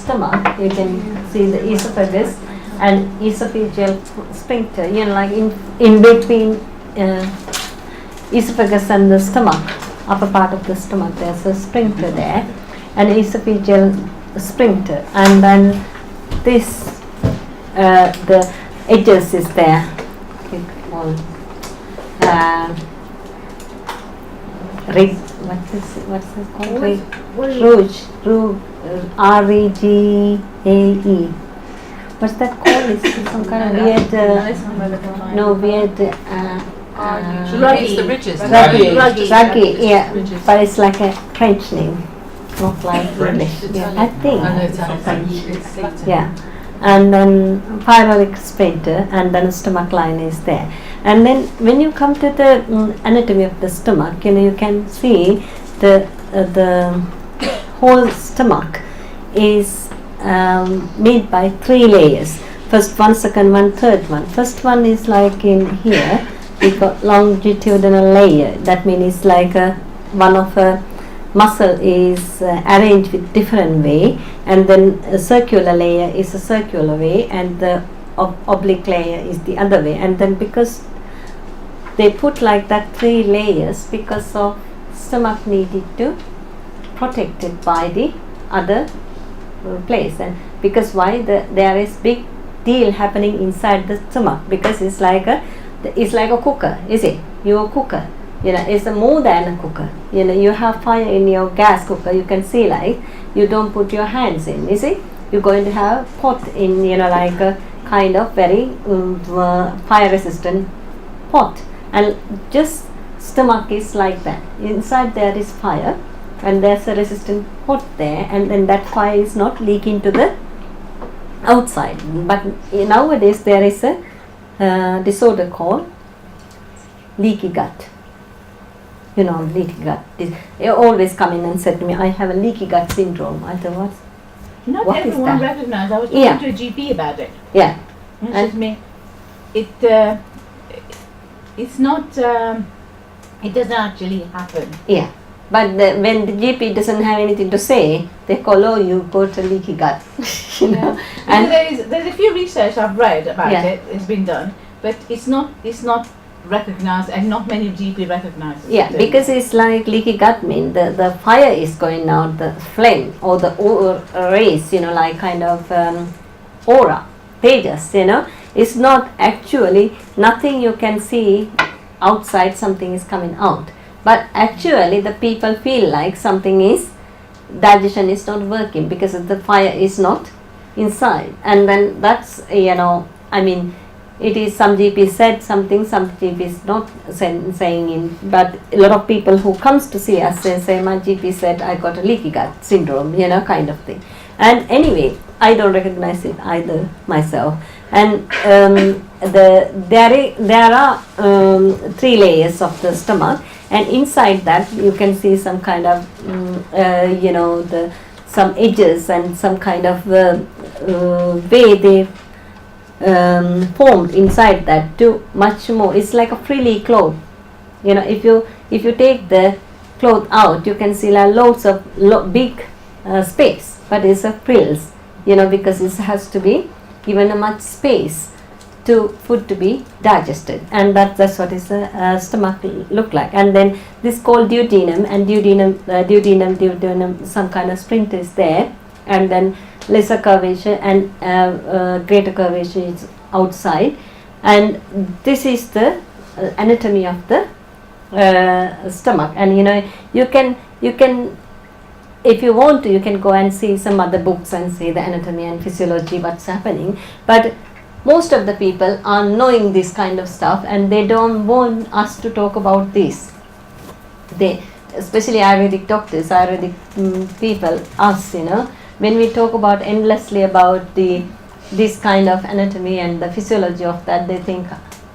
stomach, you can see the esophagus and esophageal sphincter, like in between esophagus and the stomach, upper part of the stomach, there's a sphincter there, and esophageal sphincter, and then this the edges is there. What's this called? Rouge, R-E-G-A-E. What's that called? It's some kind of weird. It's the ridges. Ruggy, yeah. But it's like a French name, not like English. Yeah, I think. French. Yeah. And then pyloric sphincter, and then stomach line is there. And then when you come to the anatomy of the stomach, you can see the whole stomach is made by 3 layers. First one, second one, third one. First one is like in here, we got longitudinal layer. That means it's like one of a muscle is arranged with different way, and then a circular layer is a circular way, and the oblique layer is the other way. And then because they put like that 3 layers, because of stomach needed to protect it by the other place, and because why there is big deal happening inside the stomach, because it's like a cooker, is it? You're a cooker, it's more than a cooker. You have fire in your gas cooker, you can see, like you don't put your hands in, is it? You're going to have pot in, like a kind of very fire resistant pot, and just stomach is like that. Inside there is fire, and there's a resistant pot there, and then that fire is not leaking to the outside. But nowadays there is a disorder called leaky gut. Leaky gut. They always come in and said to me, I have a leaky gut syndrome. I thought, Not what everyone recognizes. I was talking to a GP about it. Yeah. And she said to me, it's not, it doesn't actually happen. Yeah. But when the GP doesn't have anything to say, they call, oh, you got a leaky gut. Yeah. And there's a few research I've read about it. It's been done, but it's not recognized, and not many GP recognize it. Yeah, because it's like leaky gut mean the fire is going out, the flame or the rays, like kind of aura, pages, it's not actually nothing you can see outside, something is coming out. But actually the people feel like something is, digestion is not working because the fire is not inside. And then that's, it is some GP said something, some GP is not saying in, but a lot of people who comes to see us say my GP said I got a leaky gut syndrome, kind of thing. And anyway, I don't recognize it either myself. And there are 3 layers of the stomach, and inside that you can see some kind of some edges and some kind of way they formed inside that to much more. It's like a frilly cloth. If you take the cloth out, you can see like loads of big space, but it's a frills, because it has to be given a much space to food to be digested, and that's what is the stomach look like. And then this called duodenum, and duodenum, some kind of sprint is there, and then lesser curvature and greater curvature is outside, and this is the anatomy of the stomach. And you can if you want to, you can go and see some other books and see the anatomy and physiology, what's happening. But most of the people are knowing this kind of stuff, and they don't want us to talk about this. They, especially Ayurvedic doctors, Ayurvedic people, us, when we talk about endlessly about this kind of anatomy and the physiology of that, they think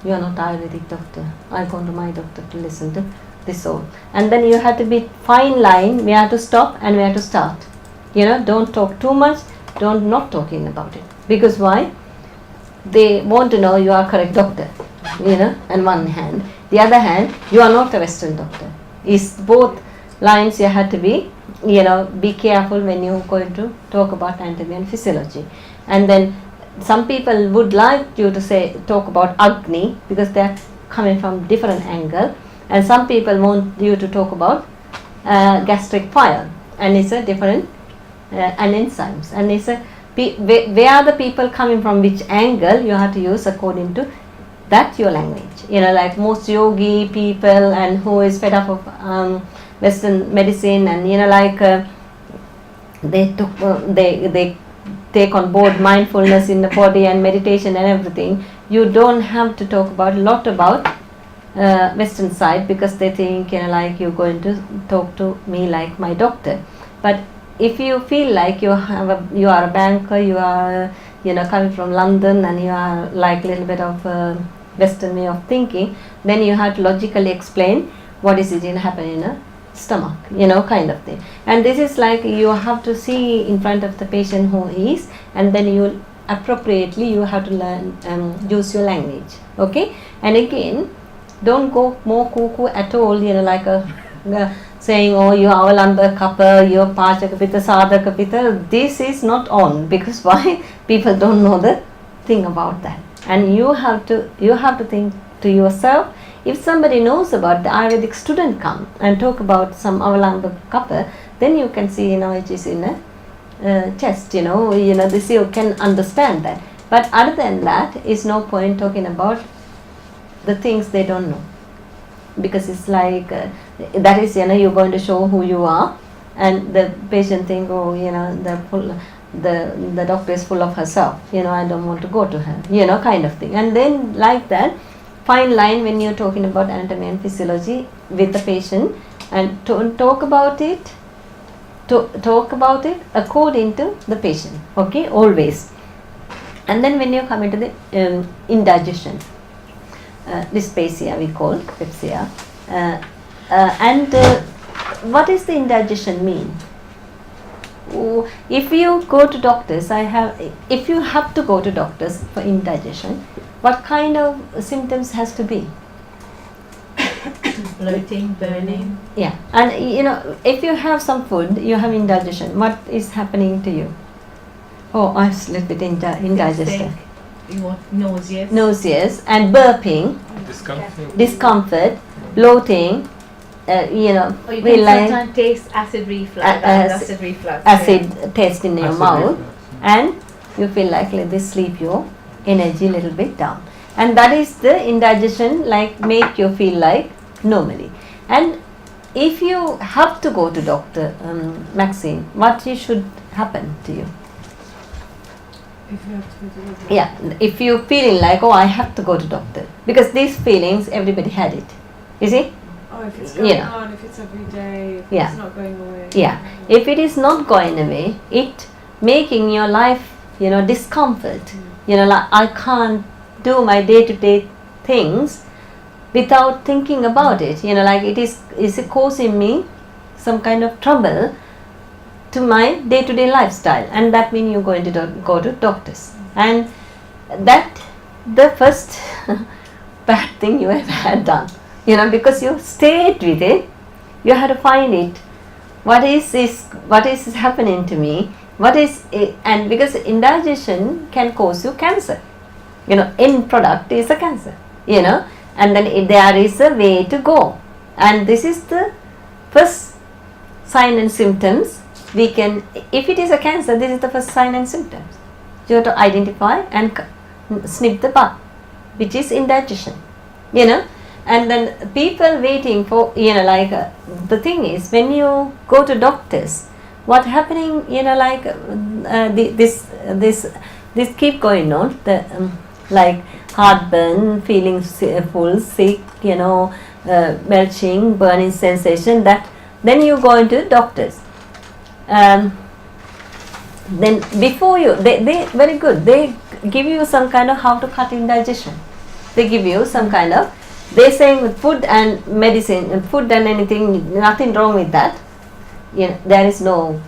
you are not Ayurvedic doctor. I've gone to my doctor to listen to this all. And then you have to be fine line. We have to stop and we have to start. Don't talk too much. Don't not talking about it, because why? They want to know you are correct doctor, on one hand. The other hand, you are not a Western doctor. Is both lines you have to be be careful when you're going to talk about anatomy and physiology. And then some people would like you to talk about Agni because they're coming from different angle, and some people want you to talk about gastric fire, and it's a different and enzymes, and it's a where are the people coming from, which angle you have to use according to that your language. Like most yogi people and who is fed up of Western medicine, and they take on board mindfulness in the body and meditation and everything. You don't have to talk about a lot about Western side, because they think you're going to talk to me like my doctor. But if you feel like you are a banker, you are coming from London, and you are like a little bit of Western way of thinking, then you have to logically explain what is it happening in a stomach, kind of thing. And this is like you have to see in front of the patient who is, and then you appropriately you have to learn use your language. Okay. And again, don't go more cuckoo at all, saying, oh, you are Avalamba Kappa, you are Pacha Kapita, Sadha Kapita. This is not on, because why? People don't know the thing about that. And you have to think to yourself, if somebody knows about the Ayurvedic student come and talk about some Avalamba Kappa, then you can see, it is in a chest, this you can understand that. But other than that, is no point talking about the things they don't know, because it's like that is you're going to show who you are, and the patient think, oh, the doctor is full of herself, I don't want to go to her, kind of thing. And then like that fine line when you're talking about anatomy and physiology with the patient, and talk about it according to the patient. Okay, always. And then when you come into the indigestion, dysphagia we call pepsia, and what is the indigestion mean? If you go to doctors, if you have to go to doctors for indigestion, what kind of symptoms has to be? Bloating, burning. Yeah, and if you have some food, you have indigestion. What is happening to you? Oh, I'm a little bit indigested. Nauseous and burping, discomfort, bloating. You can sometimes taste acid reflux. Acid taste in your mouth, and you feel like this sleep your energy a little bit down, and that is the indigestion, like make you feel like normally. And if you have to go to doctor, Maxine, what should happen to you? If you have to go to doctor. Yeah, if you feeling like, oh, I have to go to doctor, because these feelings everybody had it, you see. Oh, if it's going on, if it's every day, if it's not going away. Yeah, if it is not going away, it making your life, discomfort. Like I can't do my day-to-day things without thinking about it. Like it is causing me some kind of trouble to my day-to-day lifestyle, and that means you're going to go to doctors, and that the first bad thing you ever had done. Because you stayed with it, you had to find it. What is this? What is happening to me? What is it? And because indigestion can cause you cancer. End product is a cancer. And then there is a way to go. And this is the first sign and symptoms. We can, if it is a cancer, this is the first sign and symptoms. You have to identify and snip the bug, which is indigestion. And then people waiting for, the thing is, when you go to doctors, what happening, this keep going on, like heartburn, feeling full, sick, belching, burning sensation, that then you go into doctors. Then before you, they very good, they give you some kind of how to cut indigestion. They give you some kind of, they saying with food and medicine, food and anything, nothing wrong with that. There is no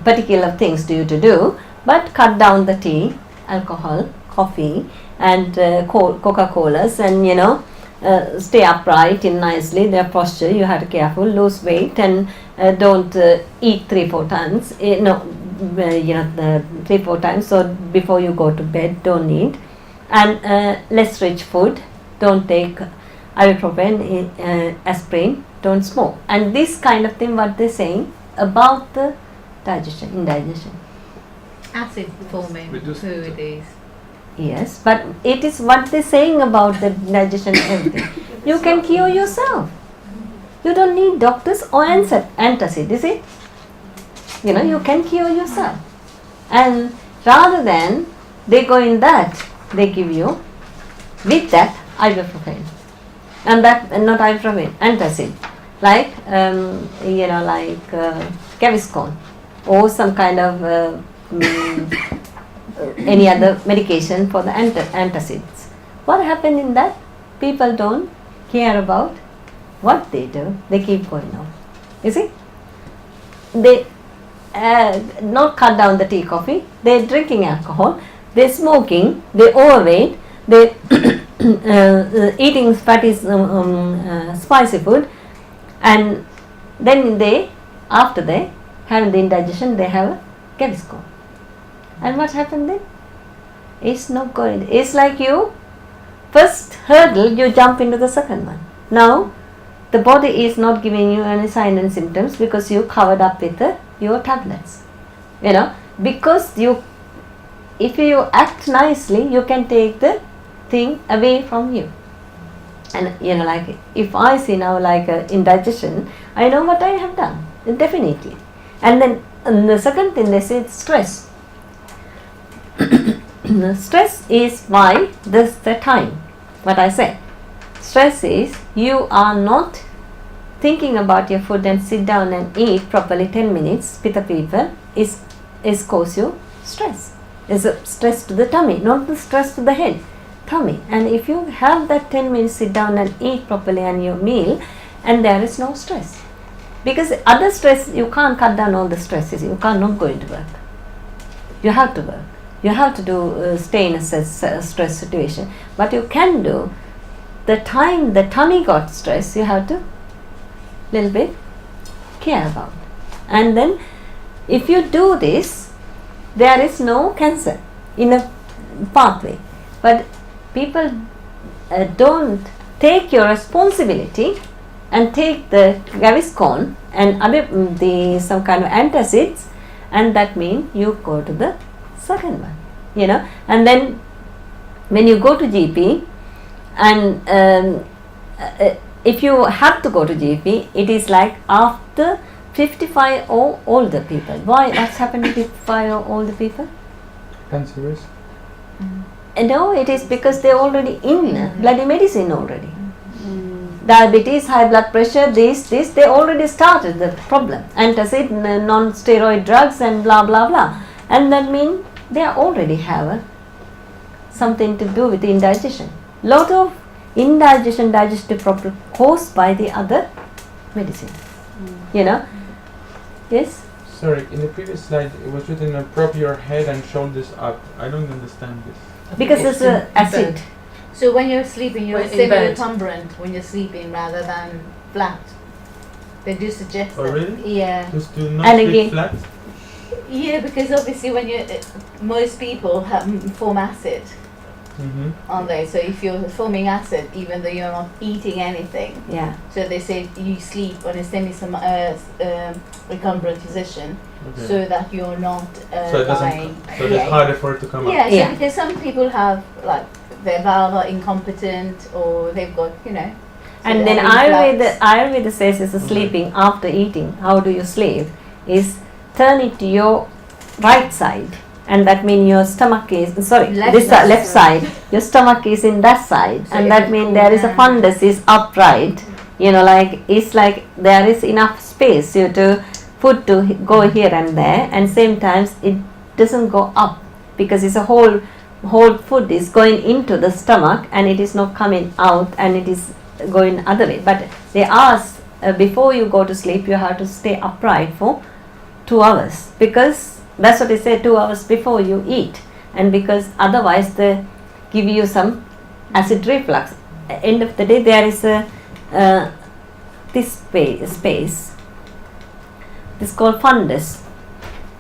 particular things to you to do, but cut down the tea, alcohol, coffee, and Coca-Colas, and stay upright in nicely. Their posture, you have to careful, lose weight, and don't eat 3-4 times. 3-4 times. So before you go to bed, don't eat, and less rich food. Don't take ibuprofen, aspirin. Don't smoke. And this kind of thing, what they're saying about the digestion, indigestion. Acid forming food is. Yes, but it is what they're saying about the digestion and everything. You can cure yourself. You don't need doctors or antacid, is it? You can cure yourself. And rather than they go in that, they give you with that ibuprofen. And that, not ibuprofen, antacid. Like, Gaviscon or some kind of any other medication for the antacids. What happened in that? People don't care about what they do. They keep going on. You see? They not cut down the tea, coffee. They're drinking alcohol. They're smoking. They're overweight. They're eating fatty, spicy food. And then after they have the indigestion, they have a Gaviscon. And what happened then? It's not going. It's like you first hurdle, you jump into the second one. Now the body is not giving you any sign and symptoms because you covered up with your tablets. Because if you act nicely, you can take the thing away from you. And like if I see now like indigestion, I know what I have done, definitely. And then the second thing they say is stress. Stress is why this the time. What I say, stress is you are not thinking about your food and sit down and eat properly 10 minutes with the people is cause you stress. Is a stress to the tummy, not the stress to the head, tummy. And if you have that 10 minutes sit down and eat properly and your meal, and there is no stress, because other stress you can't cut down all the stresses. You cannot go into work. You have to work. You have to do stay in a stress situation. But you can do the time the tummy got stressed. You have to little bit care about. And then if you do this, there is no cancer in a pathway. But people don't take your responsibility and take the Gaviscon and other some kind of antacids, and that means you go to the second one, and then when you go to GP, and if you have to go to GP, it is like after 55 or older people. Why? What's happened to 55 or older people? Cancer risk? No, it is because they're already in bloody medicine already. Diabetes, high blood pressure, this, they already started the problem. Antacid, non-steroid drugs and blah, blah, blah. And that means they already have something to do with indigestion. Lot of indigestion, digestive problem caused by the other medicine. Yes? Sorry, in the previous slide it was written prop your head and shoulders up. I don't understand this. Because it's acid. So when you're sleeping, you're semi-recumbent when you're sleeping rather than flat. They do suggest that. Oh really? Yeah. Just to not sleep flat? Yeah, because obviously when most people form acid on there. So if you're forming acid, even though you're not eating anything, so they say you sleep on a semi-recumbent position, so that you're not dying. So it's harder for it to come up. So because some people have like their valve are incompetent or they've got so and then Ayurveda says is sleeping after eating. How do you sleep? Is turn it to your right side, and that means your stomach is left side. Your stomach is in that side, so and that means there is a fundus is upright. It's like there is enough space to food to go here and there, and same times it doesn't go up because it's a whole food is going into the stomach and it is not coming out and it is going other way. But they ask before you go to sleep, you have to stay upright for 2 hours, because that's what they say, 2 hours before you eat, and because otherwise they give you some acid reflux. End of the day, there is this space this is called fundus.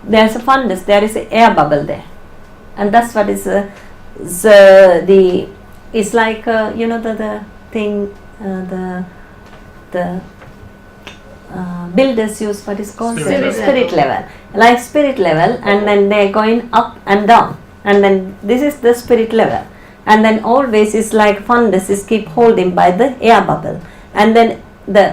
There's a fundus, there is an air bubble there, and that's what is it's like the thing the builders use what is called spirit level, like spirit level, and then they're going up and down, and then this is the spirit level, and then always is like fundus is keep holding by the air bubble, and then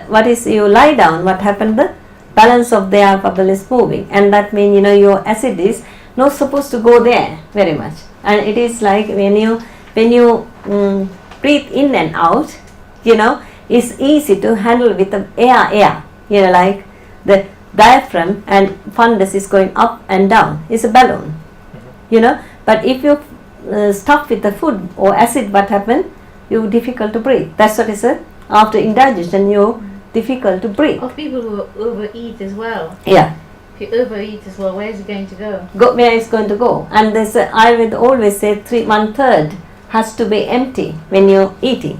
what is you lie down, what happened, the balance of the air bubble is moving, and that means your acid is not supposed to go there very much, and it is like when you breathe in and out, it's easy to handle with the air, like the diaphragm and fundus is going up and down, it's a balloon, but if you stuff with the food or acid, what happen, you difficult to breathe. That's what is after indigestion you difficult to breathe. Of people who overeat as well. Yeah. If you overeat as well, where is it going to go? Where is going to go? And this I would always say 1/3 has to be empty when you're eating,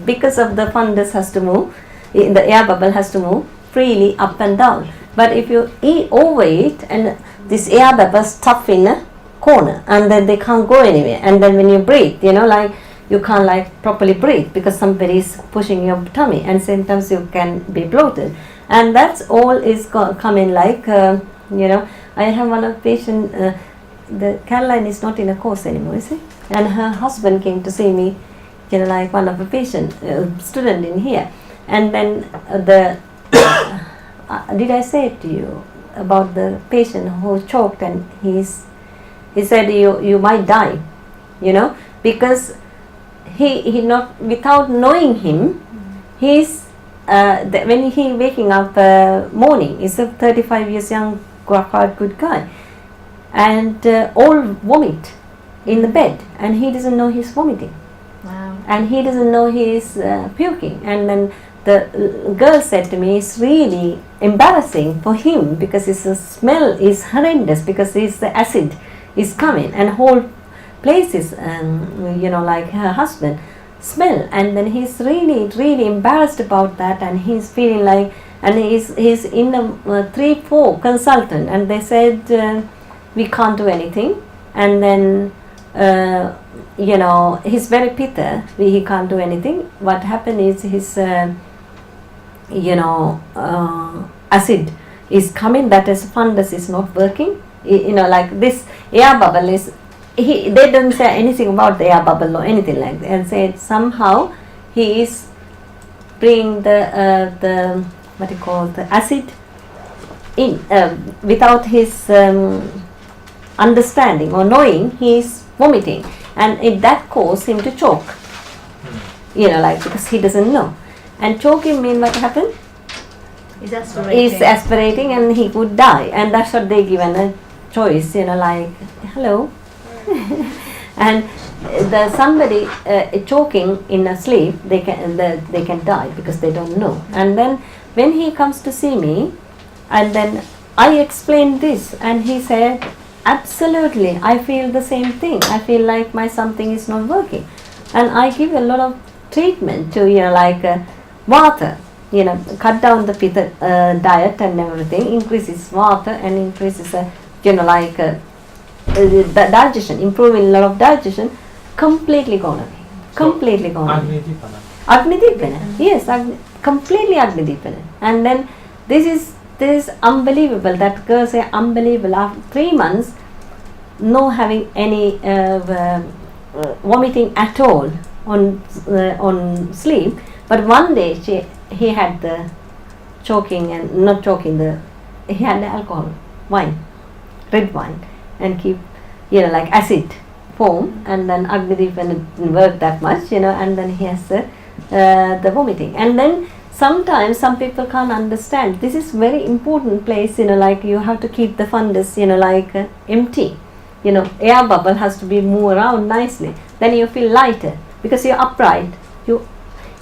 because of the fundus has to move, the air bubble has to move freely up and down. But if you overeat and this air bubble stuff in a corner, and then they can't go anywhere, and then when you breathe, like you can't like properly breathe because somebody is pushing your tummy, and sometimes you can be bloated, and that's all is coming like I have one of patient, the Caroline is not in a course anymore, is it? And her husband came to see me, like one of a patient student in here, and then did I say it to you about the patient who choked, and he said you might die, because he not, without knowing him, he's when he waking up morning, he's a 35 years young quite good guy, and all vomit in the bed, and he doesn't know he's vomiting. Wow. And he doesn't know he's puking, and then the girl said to me, it's really embarrassing for him because his smell is horrendous, because the acid is coming and whole place is like her husband smell, and then he's really embarrassed about that, and he's feeling like, and he's in a 3-4 consultant, and they said we can't do anything, and then he's very pitta, he can't do anything. What happened is his acid is coming, that is fundus is not working, like this air bubble is, they don't say anything about the air bubble or anything like that, and said somehow he is bringing the what you call the acid in without his understanding or knowing, he is vomiting, and that caused him to choke, because he doesn't know, and choking mean what happened? He's aspirating. He's aspirating and he could die, and that's what they given a choice, like hello. And somebody choking in a sleep, they can die because they don't know. And then when he comes to see me, and then I explained this, and he said, absolutely, I feel the same thing. I feel like my something is not working, and I give a lot of treatment to like water. Cut down the pitta diet and everything, increases water and increases the digestion, improving a lot of digestion, completely gone away. Completely gone away. Agnidipana. Yes, completely Agnidipana. And then this is unbelievable. That girl say unbelievable. After 3 months, no having any vomiting at all on sleep. But one day he had the choking, and not choking, he had the alcohol, wine, red wine, and keep like acid form, and then Agnidipana didn't work that much, and then he has the vomiting. And then sometimes some people can't understand. This is very important place, like you have to keep the fundus, empty. Air bubble has to be move around nicely. Then you feel lighter because you're upright.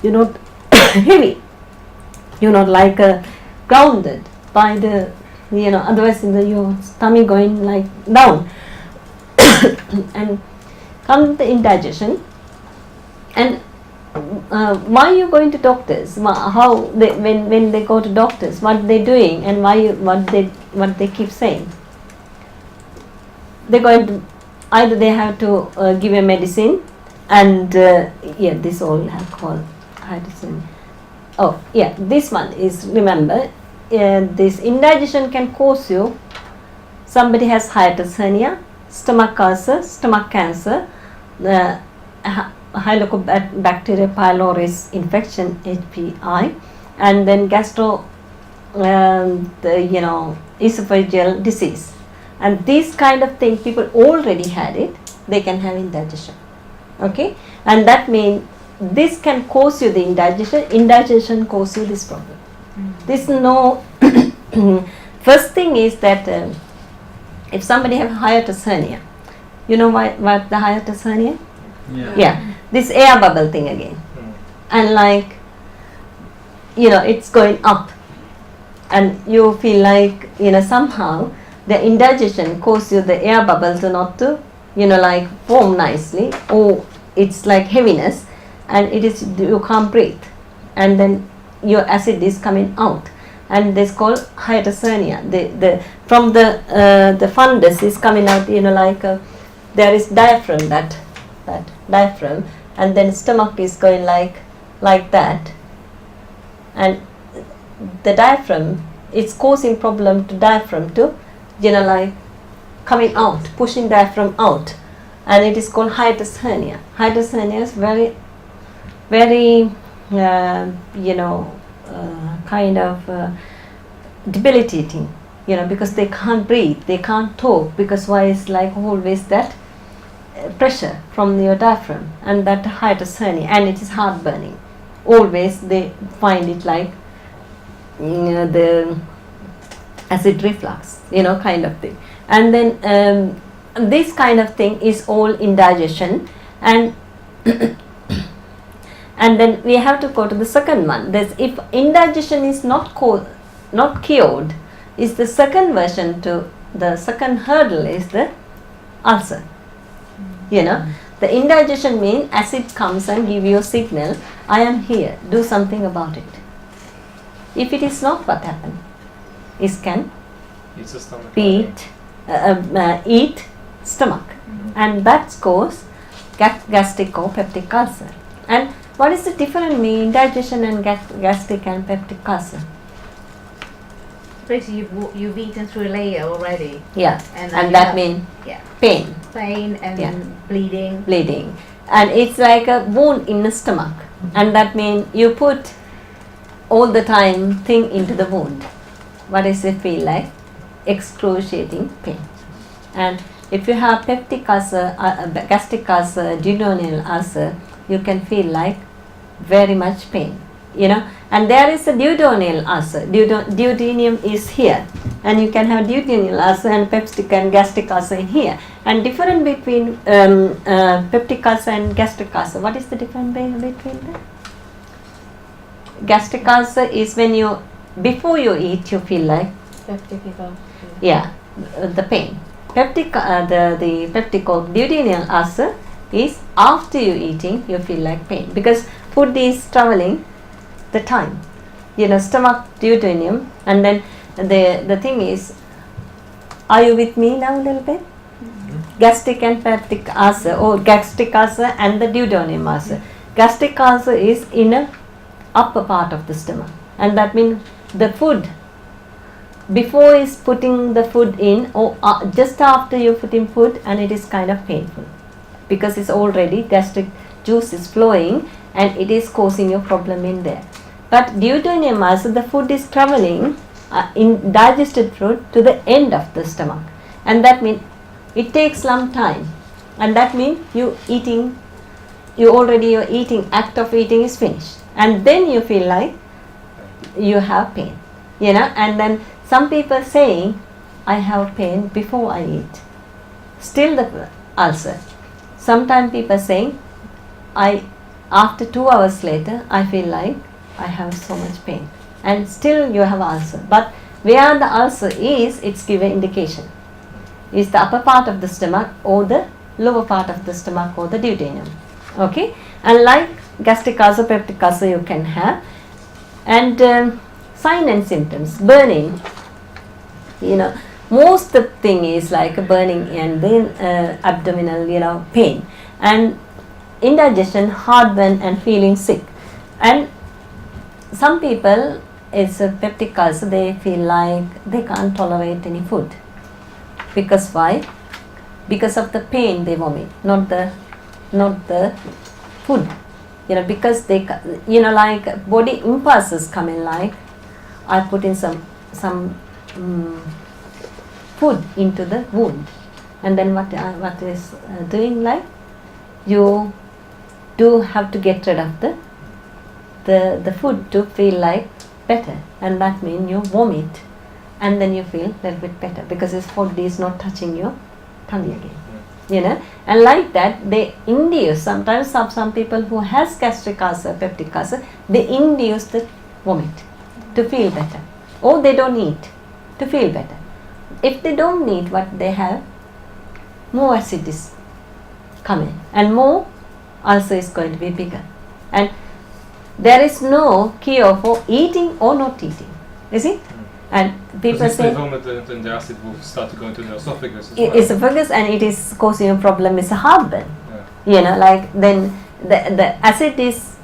You're not heavy. You're not like grounded by the, otherwise your stomach going like down. And come the indigestion, and why you going to doctors? How they, when they go to doctors, what they doing and what they keep saying? They're going to either they have to give a medicine, and this all alcohol, hydrogen. Oh yeah, this one is, remember, this indigestion can cause you. Somebody has hiatus hernia, stomach ulcer, stomach cancer, Helicobacter pylori infection (HPI), and then esophageal disease. And these kind of things, people already had it, they can have indigestion. Okay, and that means this can cause you the indigestion cause you this problem. This no first thing is that if somebody have hiatus hernia, you know what the hiatus hernia? Yeah, this air bubble thing again, and like it's going up, and you feel like somehow the indigestion cause you the air bubble to not to like form nicely, or it's like heaviness, and it is you can't breathe, and then your acid is coming out, and this called hiatus hernia. The from the fundus is coming out, like there is diaphragm, that diaphragm, and then stomach is going like that, and the diaphragm, it's causing problem to diaphragm to like coming out, pushing diaphragm out, and it is called hiatus hernia. Hiatus hernia is very kind of debilitating, because they can't breathe, they can't talk, because why is like always that pressure from your diaphragm, and that hiatus hernia, and it is heartburning. Always they find it like the acid reflux, kind of thing. And then this kind of thing is all indigestion, and and then we have to go to the second one. If indigestion is not cured, is the second version to the second hurdle is the ulcer. The indigestion means acid comes and give you a signal, I am here, do something about it. If it is not, what happen? It can eat stomach, and that cause gastric or peptic ulcer. And what is the difference between indigestion and gastric and peptic ulcer? Basically, you've eaten through a layer already. Yeah, and that means pain. Pain and bleeding. Bleeding, and it's like a wound in the stomach, and that means you put all the time thing into the wound. What does it feel like? Excruciating pain. And if you have peptic ulcer, gastric ulcer, duodenal ulcer, you can feel like very much pain, and there is a duodenal ulcer. Duodenum is here, and you can have duodenal ulcer and peptic and gastric ulcer in here. And difference between peptic ulcer and gastric ulcer, what is the difference between them? Gastric ulcer is when you, before you eat, you feel like the pain. Peptic, the peptic or duodenal ulcer is after you eating, you feel like pain, because food is traveling the time, stomach, duodenum, and then the thing is, are you with me now a little bit? Gastric and peptic ulcer, or gastric ulcer and the duodenum ulcer. Gastric ulcer is in a upper part of the stomach, and that means the food, before is putting the food in, or just after you put in food, and it is kind of painful, because it's already gastric juice is flowing, and it is causing you problem in there. But duodenum ulcer, the food is traveling in digested food to the end of the stomach, and that means it takes some time, and that means your eating act of eating is finished, and then you feel like you have pain, and then some people saying, I have pain before I eat, still the ulcer. Sometimes people saying, after 2 hours later, I feel like I have so much pain, and still you have ulcer. But where the ulcer is, it's given indication. Is the upper part of the stomach, or the lower part of the stomach, or the duodenum. Okay, and like gastric ulcer, peptic ulcer you can have. And sign and symptoms, burning. Most the thing is like burning and then abdominal, pain. And indigestion, heartburn and feeling sick. And some people, it's a peptic ulcer, they feel like they can't tolerate any food. Because why? Because of the pain they vomit, not the food. Because they, like body impulses come in, like I put in some food into the wound, and then what is doing, like you do have to get rid of the food to feel like better, and that means you vomit, and then you feel a little bit better because this food is not touching your tummy again. And like that they induce, sometimes some people who has gastric ulcer, peptic ulcer, they induce the vomit to feel better, or they don't eat to feel better. If they don't eat what they have, more acid is coming and more ulcer is going to be bigger. And there is no cure for eating or not eating, you see? And people say vomit, then the acid will start to go into the esophagus as well. Esophagus, and it is causing a problem, is a heartburn. Like then the acid is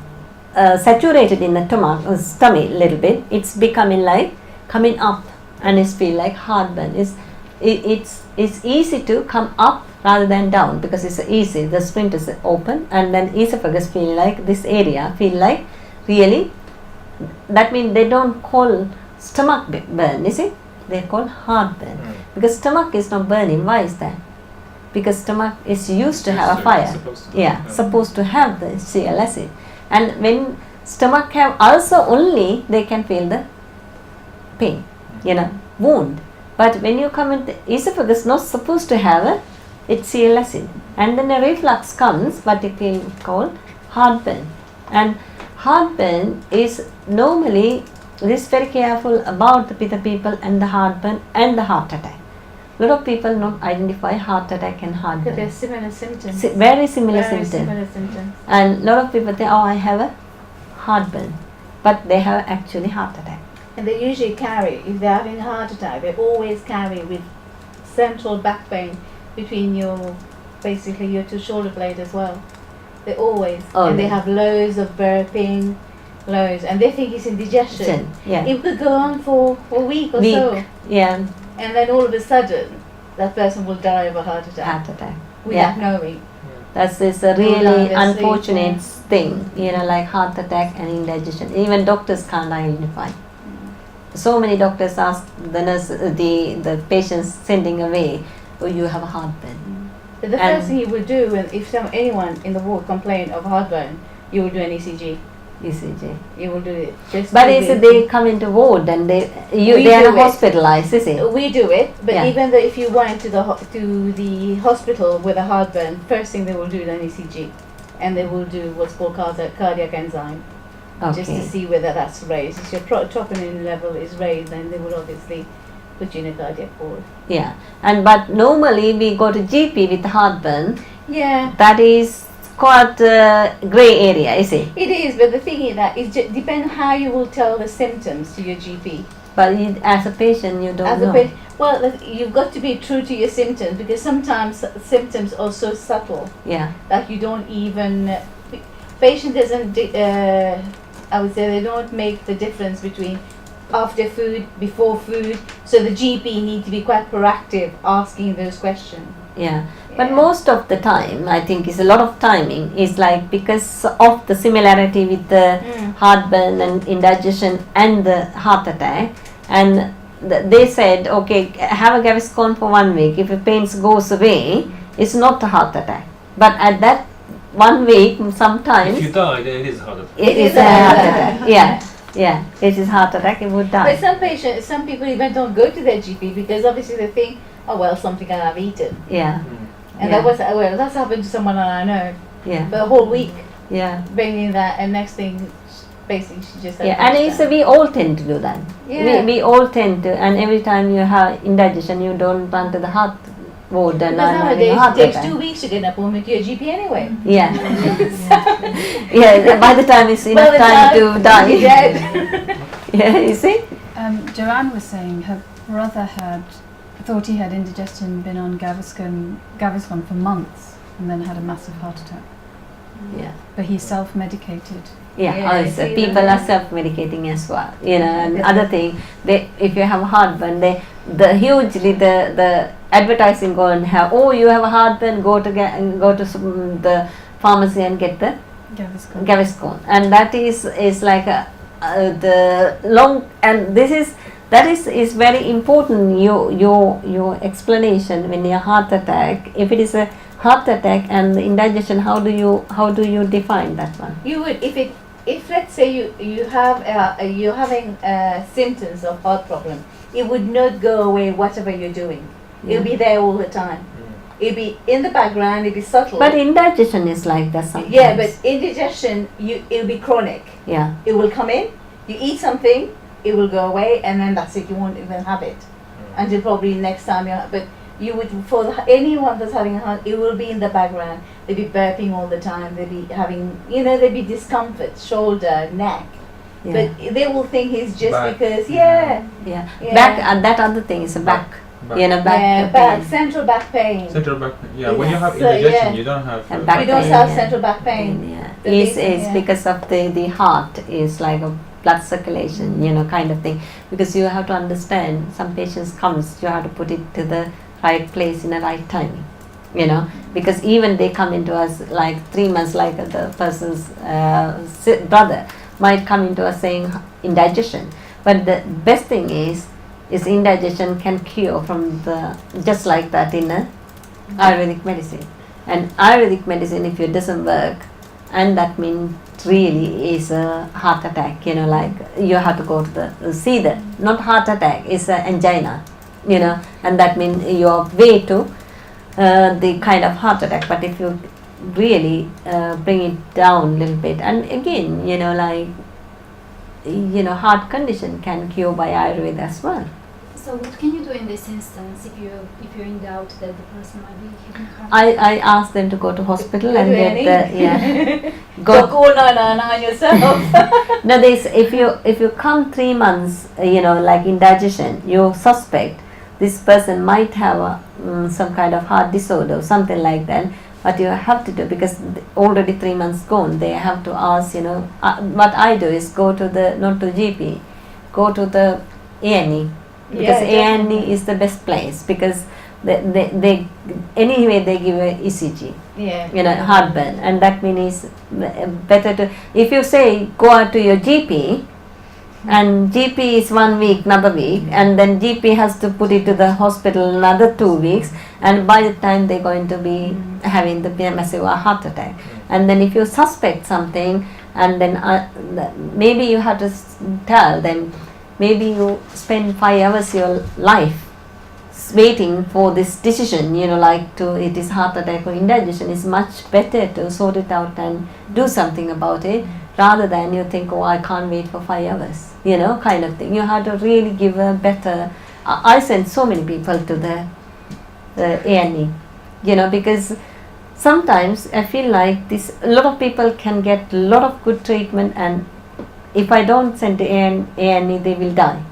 saturated in the stomach a little bit. It's becoming like coming up, and it's feel like heartburn. It's easy to come up rather than down because it's easy. The sphincter is open, and then esophagus feel like this area feel like really. That means they don't call stomach burn, you see, they call heartburn. Because stomach is not burning. Why is that? Because stomach is used to have a fire. Supposed to have the Cl acid. And when stomach have ulcer only, they can feel the pain, wound. But when you come in, the esophagus not supposed to have it's Cl acid. And then a reflux comes, what it will call heartburn. And heartburn is normally, this very careful about the people and the heartburn and the heart attack. A lot of people not identify heart attack and heartburn. They're similar symptoms. Very similar symptoms. And a lot of people think, I have a heartburn, but they have actually heart attack. And they usually carry, if they're having a heart attack, they always carry with central back pain between basically your two shoulder blades as well. They always, and they have loads of burping, and they think it's indigestion. It could go on for a week or so. And then all of a sudden, that person will die of a heart attack. Without knowing. That's a really unfortunate thing, like heart attack and indigestion. Even doctors can't identify. So many doctors ask the nurse, the patients sending away, you have a heartburn. But the first thing you would do, if anyone in the ward complained of heartburn, you would do an ECG. You will do it. But they come into ward and they are hospitalized, is it? We do it, but even though if you went to the hospital with a heartburn, first thing they will do is an ECG, and they will do what's called cardiac enzyme, just to see whether that's raised. If your troponin level is raised, then they will obviously put you in a cardiac ward. But normally we go to GP with heartburn. That is quite grey area, is it? It is, but the thing is that it depends how you will tell the symptoms to your GP. But as a patient, you don't know. Well, you've got to be true to your symptoms, because sometimes symptoms are so subtle that you don't even. Patient doesn't. I would say they don't make the difference between after food, before food. So the GP need to be quite proactive, asking those questions. But most of the time, I think it's a lot of timing, is like because of the similarity with the heartburn and indigestion and the heart attack, and they said, okay, have a Gaviscon for 1 week. If the pain goes away, it's not a heart attack. But at that 1 week, sometimes if you die, then it is a heart attack. It is a heart attack. It is heart attack. It would die. But some people even don't go to their GP because obviously they think, oh well, something I've eaten. And that's happened to someone that I know. For a whole week. Bringing that, and next thing, basically she just. And we all tend to do that. We all tend to, and every time you have indigestion, you don't run to the heart ward and Because I'm having a nowadays heart it takes attack. 2 weeks to get an appointment to your GP anyway. Yeah. Yeah, by the time it's enough time to die. You're dead. Yeah, you see? Joanne was saying her brother thought he had indigestion, been on Gaviscon for months, and then had a massive heart attack. Yeah. But he self-medicated. Yeah, also people are self-medicating as well. You know, and other thing, if you have heartburn, the advertising go and have, oh, you have a heartburn, go to the pharmacy and get the Gaviscon, and that is like the long, and that is very important. Your explanation when your heart attack, if it is a heart attack and indigestion, how do you define that one? You would, if let's say you're having symptoms of heart problem, it would not go away whatever you're doing. It'll be there all the time. It'll be in the background. It'll be subtle. But indigestion is like that sometimes. Yeah, but indigestion, it'll be chronic. Yeah. It will come in. You eat something, it will go away, and then that's it. You won't even have it until probably next time you. But you would, anyone that's having a heart, it will be in the background. They'll be burping all the time. They'll be having, there'll be discomfort, shoulder, neck. Yeah. But they will think it's just back. Because back, and that other thing is a back. Back, central back pain. Central back pain. Yeah, when you have indigestion, you don't have back pain. You don't have central back pain. Yeah, it's because of the heart is like a blood circulation, kind of thing. Because you have to understand, some patients comes, you have to put it to the right place in the right timing. Because even they come into us like 3 months, like the person's brother might come into us saying indigestion. But the best thing is indigestion can cure from just like that in Ayurvedic medicine. And Ayurvedic medicine, if it doesn't work, and that means really is a heart attack, like you have to go to not heart attack, it's an angina, and that means your way to the kind of heart attack. But if you really bring it down a little bit, and again, heart condition can cure by Ayurveda as well. So what can you do in this instance if you're in doubt that the person might be having heart? I ask them to go to hospital and get go call 999 yourself. No, if you come 3 months, like indigestion, you suspect this person might have some kind of heart disorder or something like that. But you have to do, because already 3 months gone, they have to ask, what I do is go to not to GP, go to the A&E. Because A&E is the best place, because they anyway they give a ECG, heartburn, and that means better to, if you say go out to your GP, and GP is 1 week, another week, and then GP has to put it to the hospital another 2 weeks, and by the time they're going to be having the massive heart attack. And then if you suspect something, and then maybe you have to tell them, maybe you spend 5 hours your life waiting for this decision, it is heart attack or indigestion. It's much better to sort it out and do something about it, rather than you think, oh, I can't wait for 5 hours, kind of thing. You have to really give a better, I send so many people to the A&E, because sometimes I feel like a lot of people can get a lot of good treatment, and if I don't send to A&E, they will die.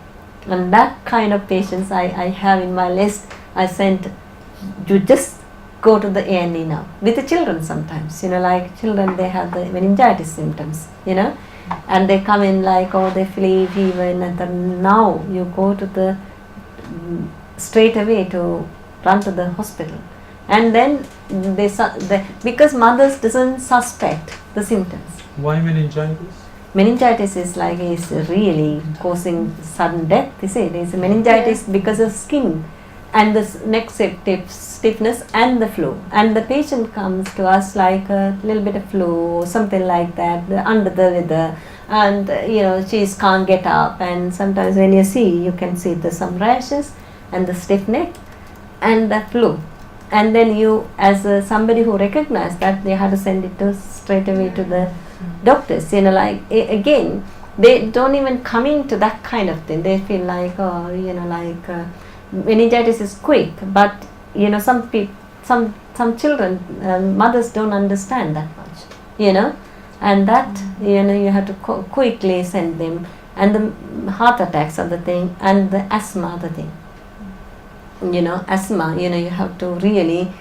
And that kind of patients I have in my list. I sent, you just go to the A&E now. With the children sometimes, like children, they have the meningitis symptoms, and they come in like, oh, they feel fever, and then now you go to the straight away to run to the hospital. And then because mothers doesn't suspect the symptoms. Why meningitis? Meningitis is really causing sudden death. They say there is a meningitis because of skin and the neck stiffness and the flu. And the patient comes to us like a little bit of flu or something like that, under the weather, and she can't get up. And sometimes when you see, you can see there's some rashes and the stiff neck and the flu. And then you, as somebody who recognized that, they had to send it straight away to the doctors, again, they don't even come into that kind of thing. They feel like, meningitis is quick, but some children, mothers don't understand that much, and that, you have to quickly send them, and the heart attacks are the thing, and the asthma are the thing. Asthma, you have to really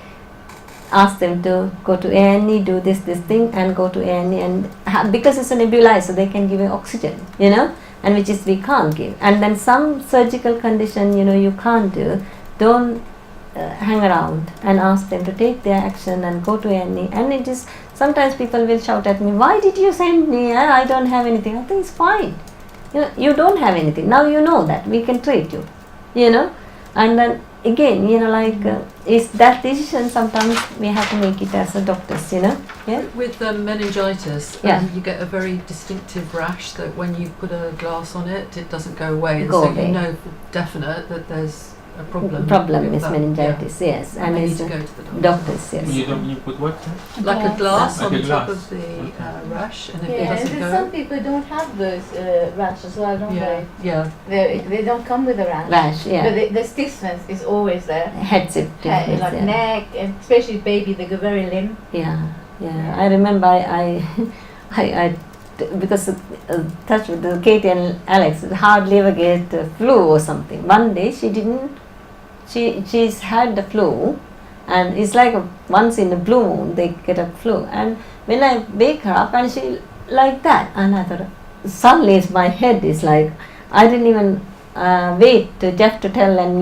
ask them to go to A&E, do this thing, and go to A&E, and because it's a nebulizer, they can give you oxygen, and which is we can't give. And then some surgical condition, you can't do. Don't hang around and ask them to take their action and go to A&E. And it is, sometimes people will shout at me, why did you send me? I don't have anything. I think it's fine. You don't have anything. Now you know that. We can treat you. And then again, is that decision, sometimes we have to make it as a doctors, Yeah. With meningitis, you get a very distinctive rash that when you put a glass on it, it doesn't go away. And so you know for definite that there's a problem. Problem is meningitis, yes. And you need to go to the doctors, yes. You put what? Like a glass on like top of the rash, and if it and doesn't go. some people don't have those rash as well, don't they? Yeah. They don't come with a rash. Rash, yeah. But the stiffness is always there. Head stiffness, like neck, and especially baby, they go very limp. Yeah. I remember I because touch with the Katie and Alex hardly ever get flu or something. One day she's had the flu, and it's like once in a blue moon they get a flu. And when I wake her up, and she like that, and I thought suddenly my head is like, I didn't even wait to Jeff to tell, and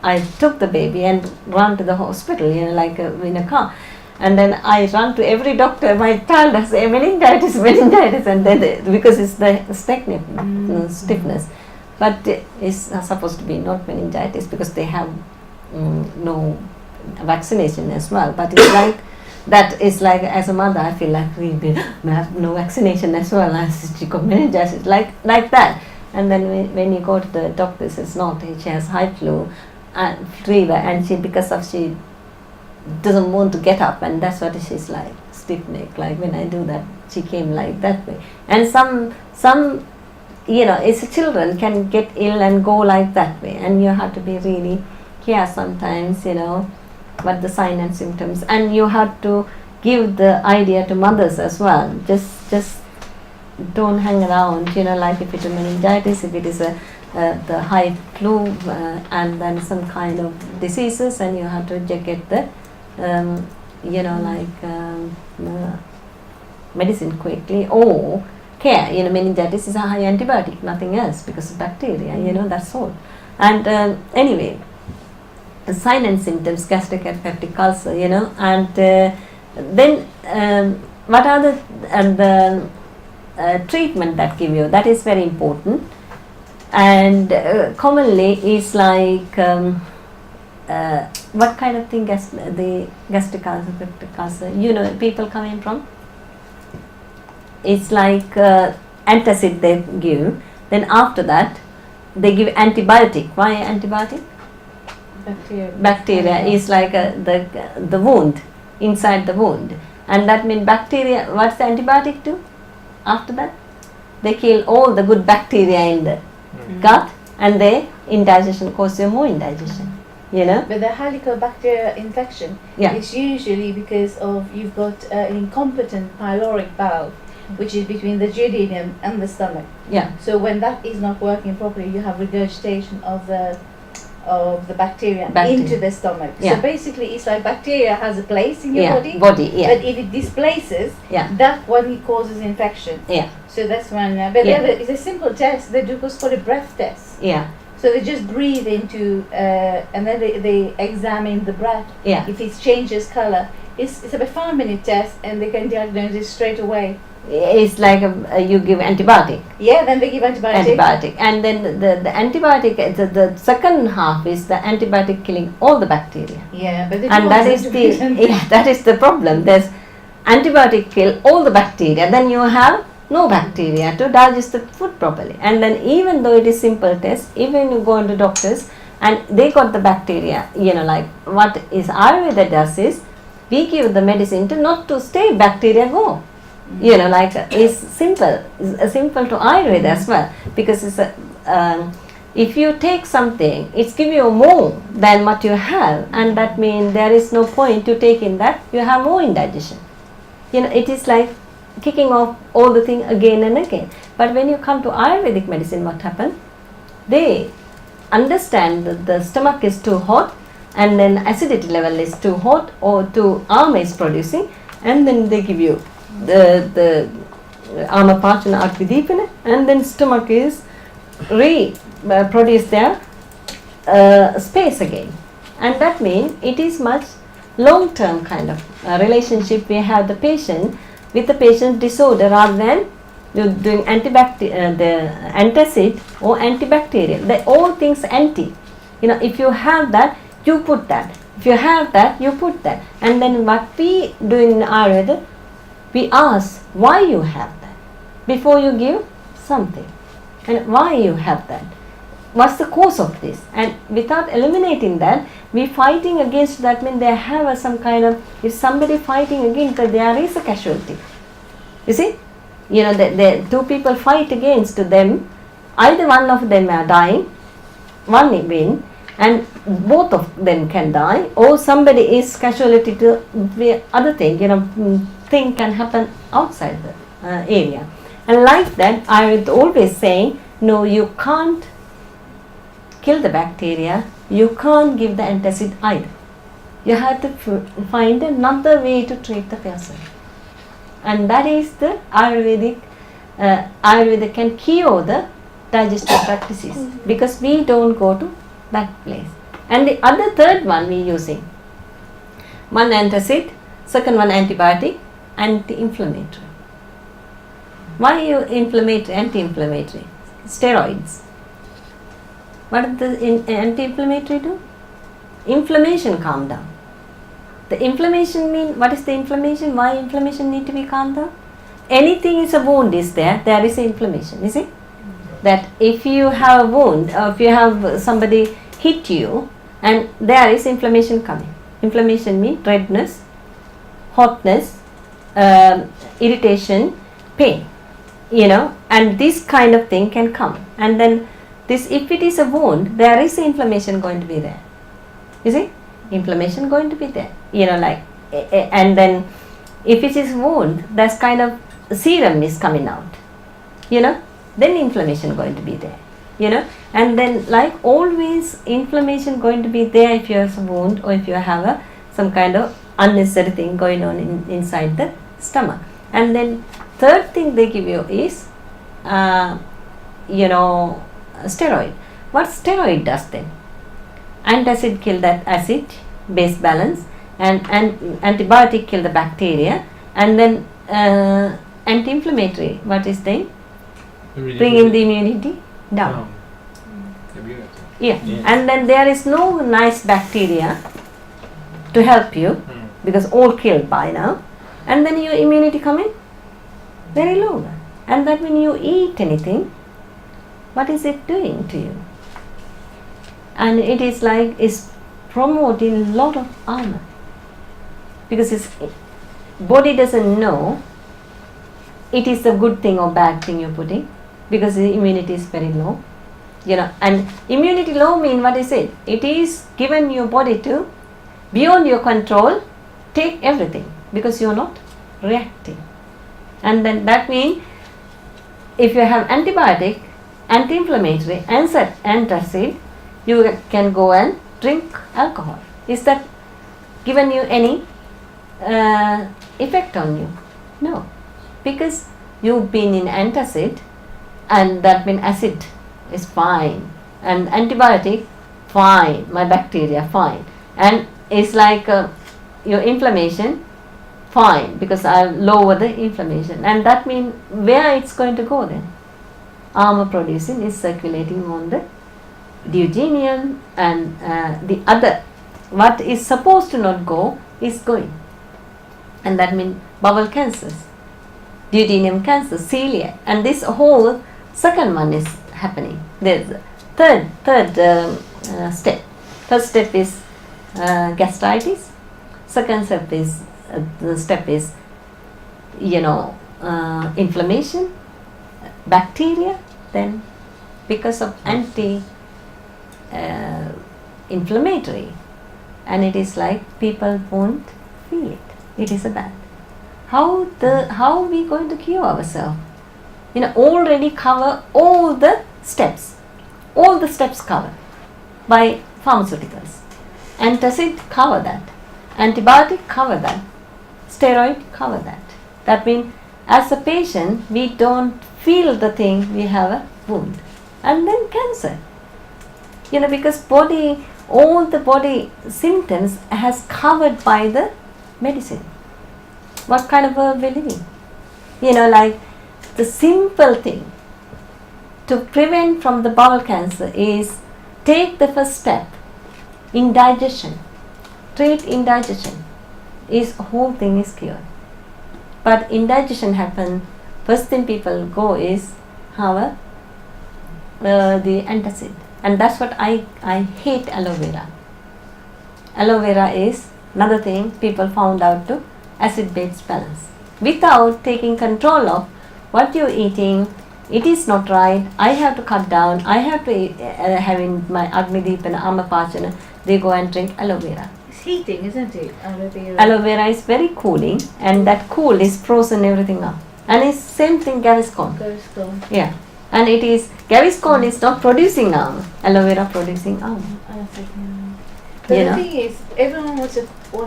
I took the baby and ran to the hospital, like in a car. And then I run to every doctor. My child has a meningitis, and then because it's the stiffness, but it's supposed to be not meningitis because they have no vaccination as well. But it's like that is like, as a mother, I feel like we have no vaccination as well as she got meningitis, like that. And then when you go to the doctors, it's not. She has high flu and fever, and she doesn't want to get up, and that's what she's like, stiff neck. Like when I do that, she came like that way. And some it's children can get ill and go like that way, and you have to be really care sometimes, what the sign and symptoms, and you have to give the idea to mothers as well. Just don't hang around, like if it's a meningitis, if it is the high flu, and then some kind of diseases, and you have to get the medicine quickly, or care. Meningitis is a high antibiotic, nothing else, because of bacteria, that's all. And anyway, the sign and symptoms, gastric and peptic ulcer, and then what are the treatment that give you, that is very important. And commonly is like what kind of thing the gastric ulcer, peptic ulcer, people coming from? It's like antacid they give. Then after that, they give antibiotic. Why antibiotic? Bacteria is like the wound, inside the wound. And that means bacteria, what's the antibiotic do? After that, they kill all the good bacteria in the gut, and they indigestion, cause you more indigestion. But the helicobacter infection is usually because of you've got an incompetent pyloric valve, which is between the duodenum and the stomach. So when that is not working properly, you have regurgitation of the bacteria into the stomach. So basically, it's like bacteria has a place in your body. But if it displaces, that one causes infection. So that's one. But it's a simple test. They do what's called a breath test. So they just breathe into, and then they examine the breath. If it changes color, it's a 5-minute test, and they can diagnose it straight away. It's like you give antibiotic. Then they give antibiotic. And then the antibiotic, the second half is the antibiotic killing all the bacteria. But and that is that is the problem. There's antibiotic kill all the bacteria, then you have no bacteria to digest the food properly. And then even though it is simple test, even you go into doctors and they got the bacteria, like what is Ayurveda does is, we give the medicine to not to stay bacteria go. It's simple to Ayurveda as well, because it's if you take something, it's give you more than what you have, and that means there is no point to taking that. You have more indigestion. It is like kicking off all the thing again and again. But when you come to Ayurvedic medicine, what happens? They understand that the stomach is too hot, and then acidity level is too hot or too ama is producing, and then they give you the ama pachana advidipana, and then stomach is produce their space again, and that means it is much long term kind of relationship we have the patient with the patient disorder, rather than you're doing the antacid or antibacterial. They all things anti. If you have that, you put that. If you have that, you put that. And then what we do in Ayurveda, we ask why you have that before you give something, and why you have that. What's the cause of this? And without eliminating that, we fighting against that. Means they have some kind of, if somebody fighting against that, there is a casualty. You see, the two people fight against them. Either one of them are dying, one win, and both of them can die, or somebody is casualty to the other thing. Thing can happen outside the area, and like that, I would always say, no, you can't kill the bacteria, you can't give the antacid either. You have to find another way to treat the person, and that is the Ayurvedic. Ayurveda can cure the digestive tract disease, because we don't go to that place. And the other third one we using, one antacid, second one antibiotic, anti-inflammatory. Why you anti-inflammatory? Steroids. What does the anti-inflammatory do? Inflammation calm down. The inflammation mean, what is the inflammation? Why inflammation need to be calmed down? Anything is a wound is there is inflammation, is it? That if you have a wound, or if you have somebody hit you, and there is inflammation coming. Inflammation means redness, hotness, irritation, pain, and this kind of thing can come. And then this, if it is a wound, there is inflammation going to be there. You see, inflammation going to be there. And then if it is wound, that's kind of serum is coming out. Then inflammation going to be there. And then like always, inflammation going to be there if you have a wound, or if you have some kind of unnecessary thing going on inside the stomach. And then third thing they give you is steroid. What steroid does then? Antacid kill that acid base balance, and antibiotic kill the bacteria, and then anti-inflammatory, what is then? Bringing the immunity down. Yeah. And then there is no nice bacteria to help you, because all killed by now, and then your immunity coming very low. And that when you eat anything, what is it doing to you? And it is like it's promoting lot of armor, because its body doesn't know it is a good thing or bad thing you're putting, because the immunity is very low. And immunity low mean what is it? It is given your body to beyond your control, take everything, because you're not reacting. And then that means if you have antibiotic, anti-inflammatory, and antacid, you can go and drink alcohol. Is that given you any effect on you? No, because you've been in antacid, and that means acid is fine, and antibiotic fine, my bacteria fine, and it's like your inflammation fine, because I lower the inflammation. And that means where it's going to go then? Armor producing is circulating on the duodenum, and the other, what is supposed to not go is going. And that means bowel cancers, duodenum cancer, celiac, and this whole second one is happening. There's third step. First step is gastritis. Second step is inflammation, bacteria. Then because of inflammatory, and it is like people won't feel it. It is a bad. How are we going to cure ourselves? Already cover all the steps. All the steps covered by pharmaceuticals. Antacid cover that. Antibiotic cover that. Steroid cover that. That means as a patient we don't feel the thing, we have a wound. And then cancer. Because all the body symptoms has covered by the medicine. What kind of world we living? Like the simple thing to prevent from the bowel cancer is take the first step. Indigestion. Treat indigestion. Whole thing is cured. But indigestion happen, first thing people go is have the antacid. And that's what I hate aloe vera. Aloe vera is another thing people found out to acid-base balance. Without taking control of what you're eating, it is not right, I have to cut down, I have to have in my Agni Deepana, Amapachana, they go and drink aloe vera. It's heating, isn't it? Aloe vera. Aloe vera is very cooling, and that cool is frozen everything up. And it's same thing Gaviscon. Gaviscon. Yeah. And it is, Gaviscon is not producing aloe vera producing But the thing is, everyone wants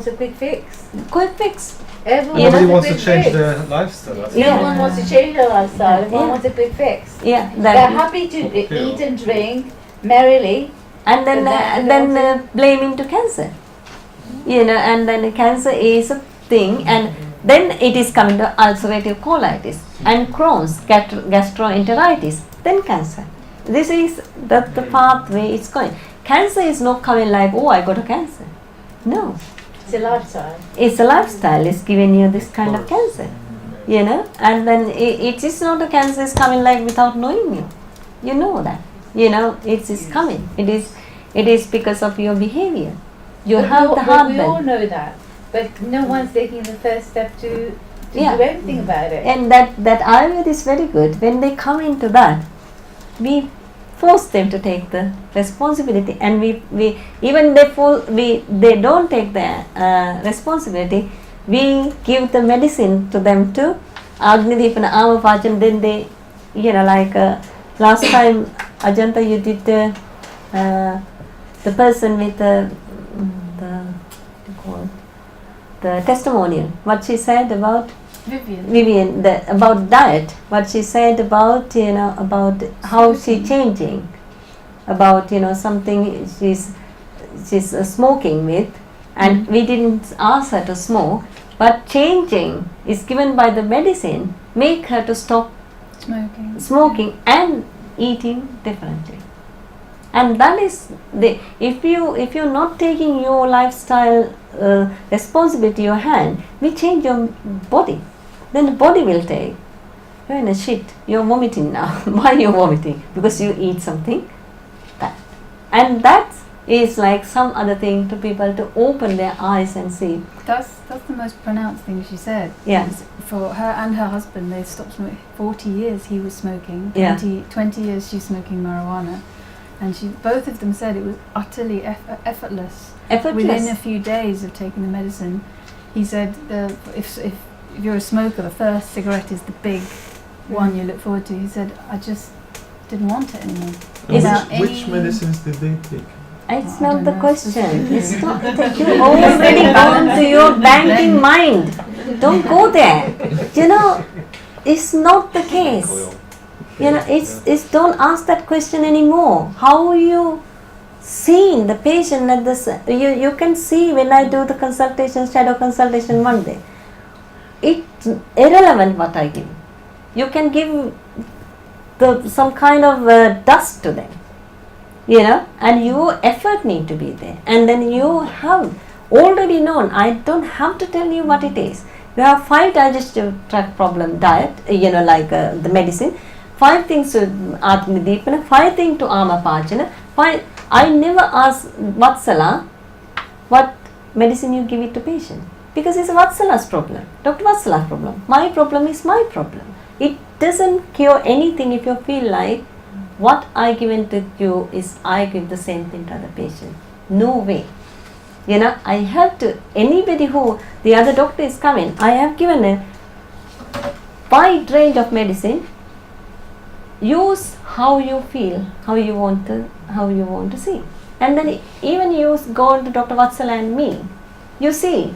a quick fix. Quick fix. Everybody wants to change their lifestyle. Everyone wants to change their lifestyle. Everyone wants a quick fix. Yeah, they're happy to eat and drink merrily, and then blaming to cancer. And then cancer is a thing, and then it is coming to ulcerative colitis and Crohn's, gastroenteritis, then cancer. This is the pathway it's going. Cancer is not coming like, oh, I got a cancer. No. It's a lifestyle. It's a lifestyle. It's giving you this kind of cancer, and then it is not a cancer is coming like without knowing you. You know that, it is coming. It is because of your behavior. You have the heartburn. We all know that, but no one's taking the first step to do anything about it. And that Ayurveda is very good. When they come into that, we force them to take the responsibility, and we even they don't take the responsibility, we give the medicine to them to Agni Deepana Amapachana. Then they like last time Ajanta you did the person with the testimonial, what she said about Vivian, about diet, what she said about about how she changing, about something she's smoking with, and we didn't ask her to smoke, but changing is given by the medicine, make her to stop smoking and eating differently. And that is if you're not taking your lifestyle responsibility in your hand, we change your body. Then the body will take, you're in a shit, you're vomiting now. Why you're vomiting? Because you eat something bad. And that is like some other thing to people to open their eyes and see. That's the most pronounced thing she said. Yes. For her and her husband, they stopped smoking. 40 years he was smoking. 20 years she's smoking marijuana. And both of them said it was utterly effortless. Within a few days of taking the medicine, he said if you're a smoker, the first cigarette is the big one you look forward to. He said, I just didn't want it anymore. Which medicines did they take? It's not the question. It's not that you already gone to your banking mind. Don't go there. It's not the case. It's don't ask that question anymore. How are you seeing the patient at this? You can see when I do the consultation, shadow consultation one day. It's irrelevant what I give. You can give some kind of dust to them, and your effort need to be there. And then you have already known. I don't have to tell you what it is. You have 5 digestive tract problem diet, like the medicine. 5 things to Agni Deepana, 5 things to Amapachana. I never ask Vatsala what medicine you give it to patient, because it's Vatsala's problem, Dr. Vatsala's problem. My problem is my problem. It doesn't cure anything if you feel like what I given to you is I give the same thing to other patient. No way. I have to, anybody who, the other doctor is coming, I have given a wide range of medicine. Use how you feel, how you want to see. And then even you go to Dr. Vatsala and me, you see,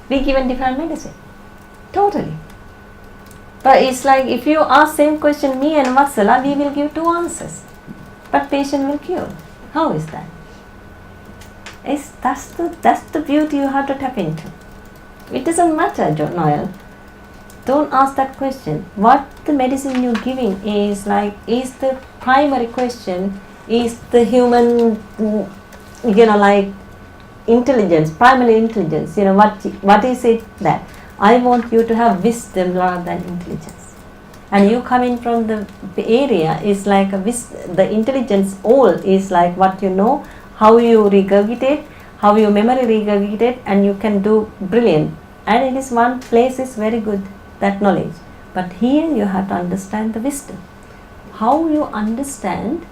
we given different medicine. Totally. But it's like if you ask same question me and Vatsala, we will give 2 answers. But patient will cure. How is that? That's the beauty you have to tap into. It doesn't matter, Noel. Don't ask that question. What the medicine you're giving is the primary question, is the human, intelligence, primary intelligence. What is it that I want you to have wisdom rather than intelligence. And you coming from the area is like the intelligence all is like what you know, how you regurgitate, how your memory regurgitate, and you can do brilliant. And it is one place is very good, that knowledge. But here you have to understand the wisdom. How you understand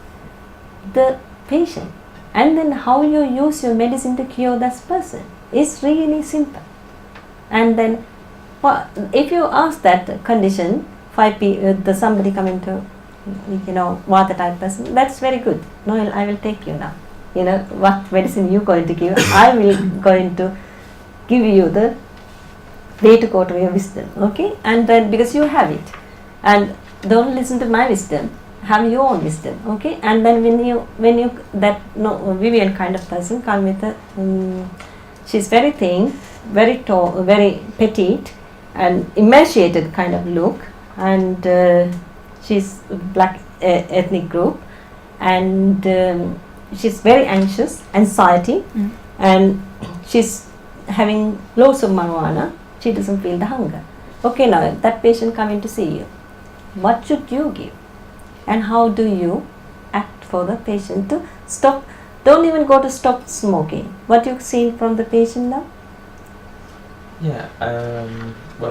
the patient, and then how you use your medicine to cure that person is really simple. And then if you ask that condition, somebody coming to, Vata type person, that's very good. No, I will take you now. What medicine you going to give, I will going to give you the way to go to your wisdom, okay? And then because you have it, and don't listen to my wisdom, have your own wisdom, okay? And then when you Vivian kind of person come with she's very thin, very tall, very petite, and emaciated kind of look, and she's black ethnic group, and she's very anxious, anxiety, and she's having loads of marijuana. She doesn't feel the hunger. Okay, now that patient coming to see you, what should you give, and how do you act for the patient to stop? Don't even go to stop smoking. What you've seen from the patient now? Yeah,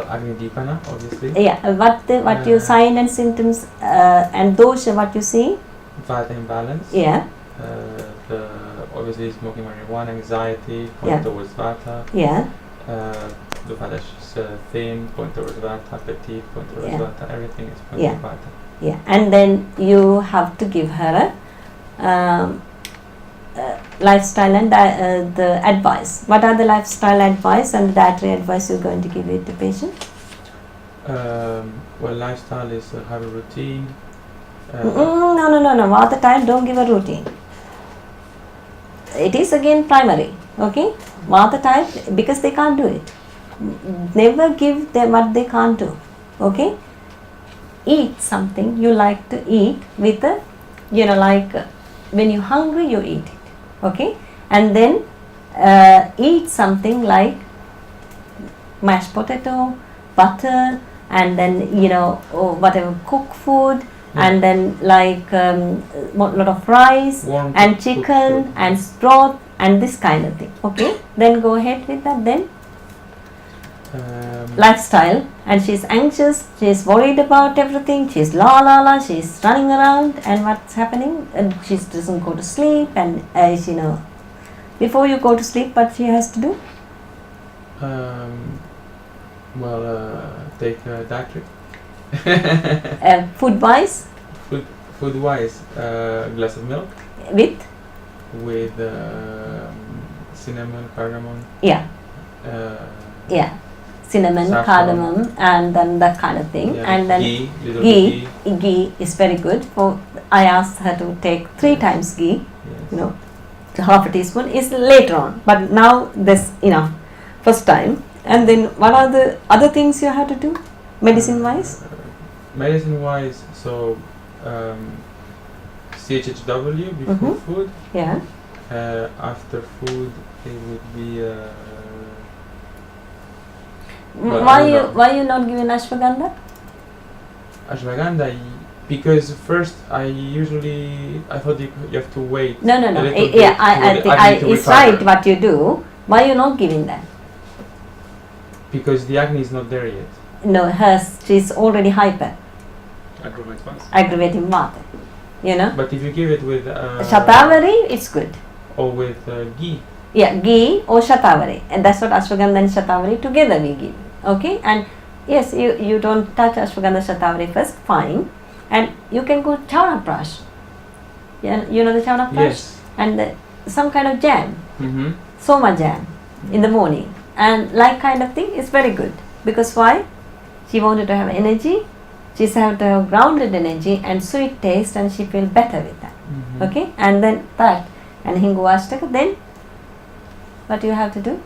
Agni Deepana, obviously. Yeah, what your sign and symptoms and dosha, what you see? Vata imbalance. Yeah. Obviously smoking marijuana, anxiety, point towards Vata. Yeah. The Vata is thin, point towards Vata, petite, point towards Vata, everything is point towards Vata. Yeah, and then you have to give her a lifestyle and the advice. What are the lifestyle advice and the dietary advice you're going to give it to patient? Lifestyle is have a routine. No. All the time don't give a routine. It is again primary, okay? Vata type, because they can't do it. Never give them what they can't do, okay? Eat something you like to eat with a, when you're hungry you eat it, okay? And then eat something like mashed potato, butter, and then whatever cooked food, and then lot of rice, warm and chicken and broth and this kind of thing, okay? Then go ahead with that. Then lifestyle, and she's anxious, she's worried about everything, she's she's running around, and what's happening, and she doesn't go to sleep, and before you go to sleep, what she has to do? Take a dietary. Food wise, glass of milk with cinnamon, cardamom. Cinnamon, saffron, cardamom, and then that kind of thing, and then ghee is very good. I asked her to take 3 times ghee. Yes. Half a teaspoon is later on, but now this first time. And then what are the other things you have to do, medicine wise? So CHHW before food. Yeah. After food, it would be. Why you not giving ashwagandha? Ashwagandha, because first I thought you have to wait. No. I think it's right what you do. Why you not giving that? Because the acne is not there yet. No, she's already hyper. Aggravating Vata. But if you give it with Shatavari, it's good. Or with ghee. Yeah, ghee or Shatavari, and that's what Ashwagandha and Shatavari together we give. Okay, and yes, you don't touch Ashwagandha Shatavari first, fine, and you can go Chyawanprash. Yeah, you know the Chyawanprash? Yes. And some kind of jam, Soma jam in the morning, and like kind of thing is very good, because why? She wanted to have energy, she's have to have grounded energy and sweet taste, and she feel better with that. Okay, and then that, and Hinguvashtaka, then what do you have to do?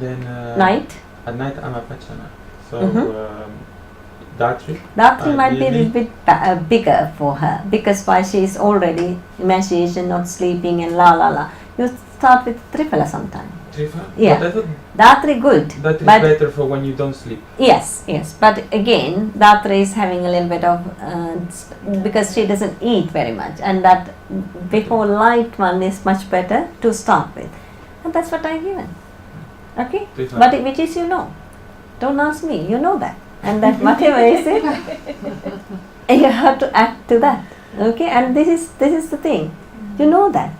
Then night. At night Amapachana. So Dhatri. Dhatri might be a little bit bigger for her, because why, she is already emaciation, not sleeping, and la. You start with Triphala sometime. Triphala? Yeah. Dhatri good. That is better for when you don't sleep. Yes. But again, Dhatri is having a little bit of because she doesn't eat very much, and that before light one is much better to start with, and that's what I given. Okay, Triphala. but which is don't ask me, you know that, and that whatever is it, you have to act to that. Okay, and this is the thing, you know that.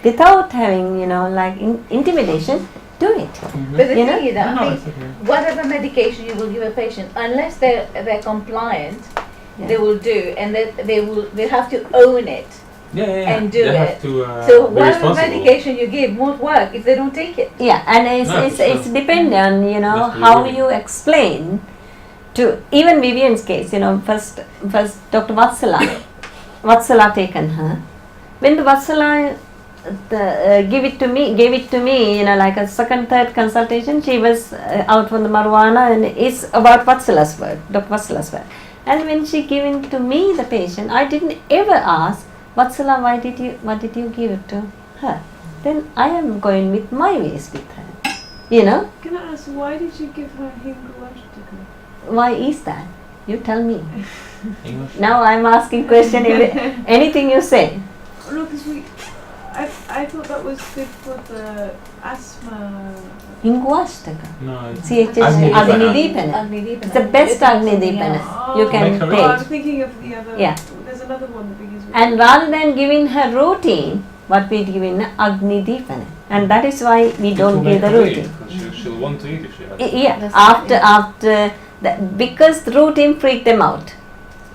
Without having, like intimidation, do it. But the thing is that I think whatever medication you will give a patient, unless they're compliant, they will do, and they have to own it. And do they it. Have to, so whatever medication you give won't work if they don't take it. Yeah, and it's dependent on how you explain to even Vivian's case. First Dr. Vatsala taken her. When the Vatsala gave it to me, like a second, third consultation, she was out from the marijuana, and it's about Vatsala's word, Dr. Vatsala's word. And when she given to me the patient, I didn't ever ask, Vatsala, what did you give it to her? Then I am going with my ways with her. Can I ask, why did you give her Hinguvashtaka? Why is that? You tell me. Now I am asking question. Anything you say. No, because I thought that was good for the asthma. Hinguvashtaka. No, it's Agnidipana. It's the best Agnidipana you can take. I'm thinking of the other. Yeah. There's another one that begins with. And rather than giving her routine, what we give in Agnidipana, and that is why we don't give the routine. She'll want to eat if she has. Yeah. After because the routine freak them out.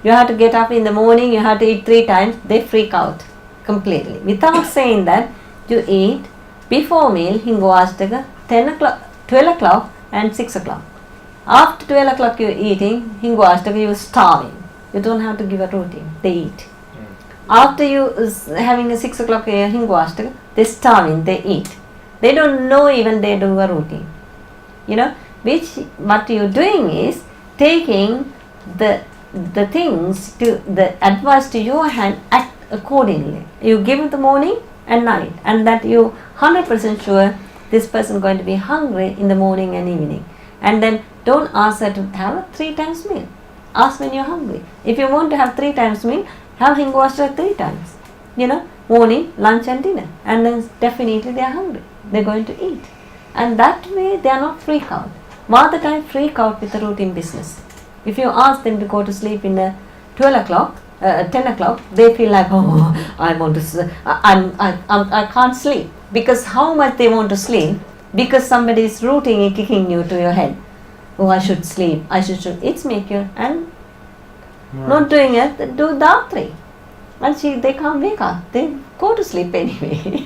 You have to get up in the morning. You have to eat 3 times. They freak out completely. Without saying that, you eat before meal Hinguvashtaka 10 o'clock, 12 o'clock, and 6 o'clock. After 12 o'clock you are eating Hinguvashtaka, you are starving. You don't have to give a routine. They eat. After you having a 6 o'clock Hinguvashtaka, they starving. They eat. They don't know even they do a routine. Which what you are doing is taking the things to the advice to your hand, act accordingly. You give it the morning and night, and that you 100% sure this person going to be hungry in the morning and evening. And then don't ask her to have a 3 times meal. Ask when you're hungry. If you want to have 3 times meal, have Hinguvashtaka 3 times. Morning, lunch and dinner. And then definitely they are hungry. They're going to eat. And that way they are not freak out. More the time freak out with the routine business. If you ask them to go to sleep in 12 o'clock, 10 o'clock, they feel like, I want to, I can't sleep. Because how much they want to sleep, because somebody is rooting and kicking you to your head. Oh, I should sleep, I should. It's make you, and not doing it, do Dhatri. And they can't wake up, they go to sleep anyway.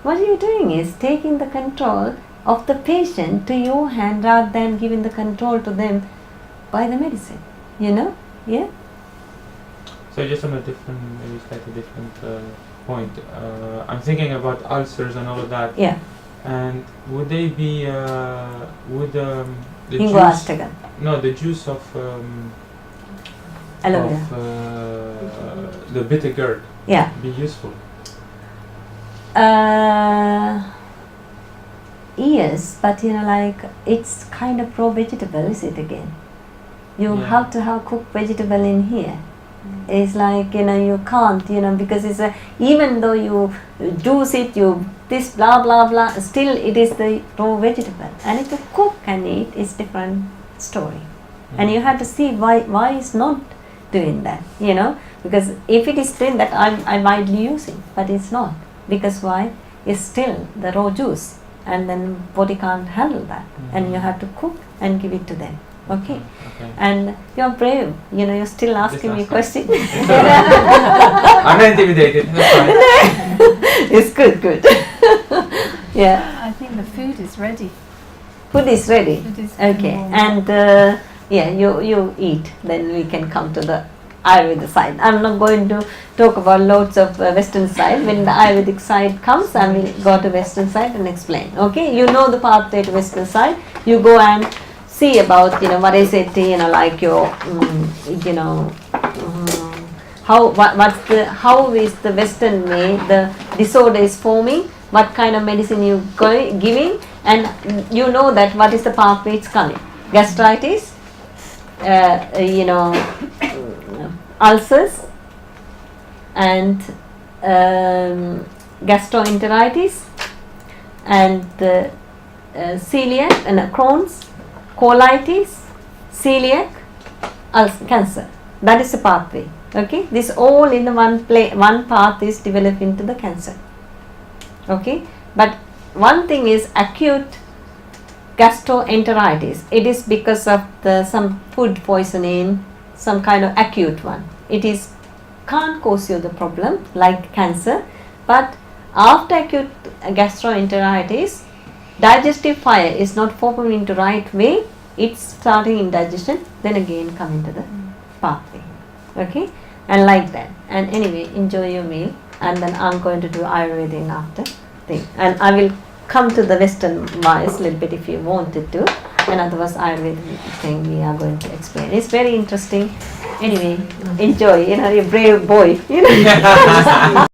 What you're doing is taking the control of the patient to your hand rather than giving the control to them by the medicine. Yeah? So just on a different, maybe slightly different point, I'm thinking about ulcers and all of that. Yeah. And would they be, would the juice, no, the juice of aloe vera, the bitter gourd, be useful? Yes, but it's kind of raw vegetable, is it again? You have to have cooked vegetable in here. It's like, you can't, because it's even though you juice it, this blah blah blah, still it is the raw vegetable. And if you cook and eat, it's different story. and you have to see why it's not doing that, you know, because if it is doing that, I might be using, but it's not, because why? It's still the raw juice, and then body can't handle that, and you have to cook and give it to them. Okay. And you're brave, you know, you're still asking me questions. I'm not intimidated. That's fine. It's good. Yeah. I think the food is ready. Food is ready. Food is okay. warm. And you eat. Then we can come to the Ayurveda side. I'm not going to talk about loads of Western side. When the Ayurvedic side comes, I will go to Western side and explain. Okay. You know the pathway to Western side. You go and see about, you know, what is it, you know, like your, you know, how is the Western way the disorder is forming, what kind of medicine you giving, and you know that what is the pathway it's coming. Gastritis, you know, ulcers, and gastroenteritis, and celiac and Crohn's, colitis, celiac, cancer. That is the pathway. Okay, this all in the one path is developed into the cancer. Okay, but one thing is acute gastroenteritis. It is because of some food poisoning, some kind of acute one. It is can't cause you the problem like cancer, but after acute gastroenteritis, digestive fire is not forming into right way. It's starting indigestion, then again come into the pathway. Okay, and like that. And anyway, enjoy your meal, and then I'm going to do Ayurvedic after thing, and I will come to the Western wise a little bit if you wanted to, and otherwise Ayurvedic thing we are going to explain. It's very interesting. Anyway, enjoy. You know, you're a brave boy. You know.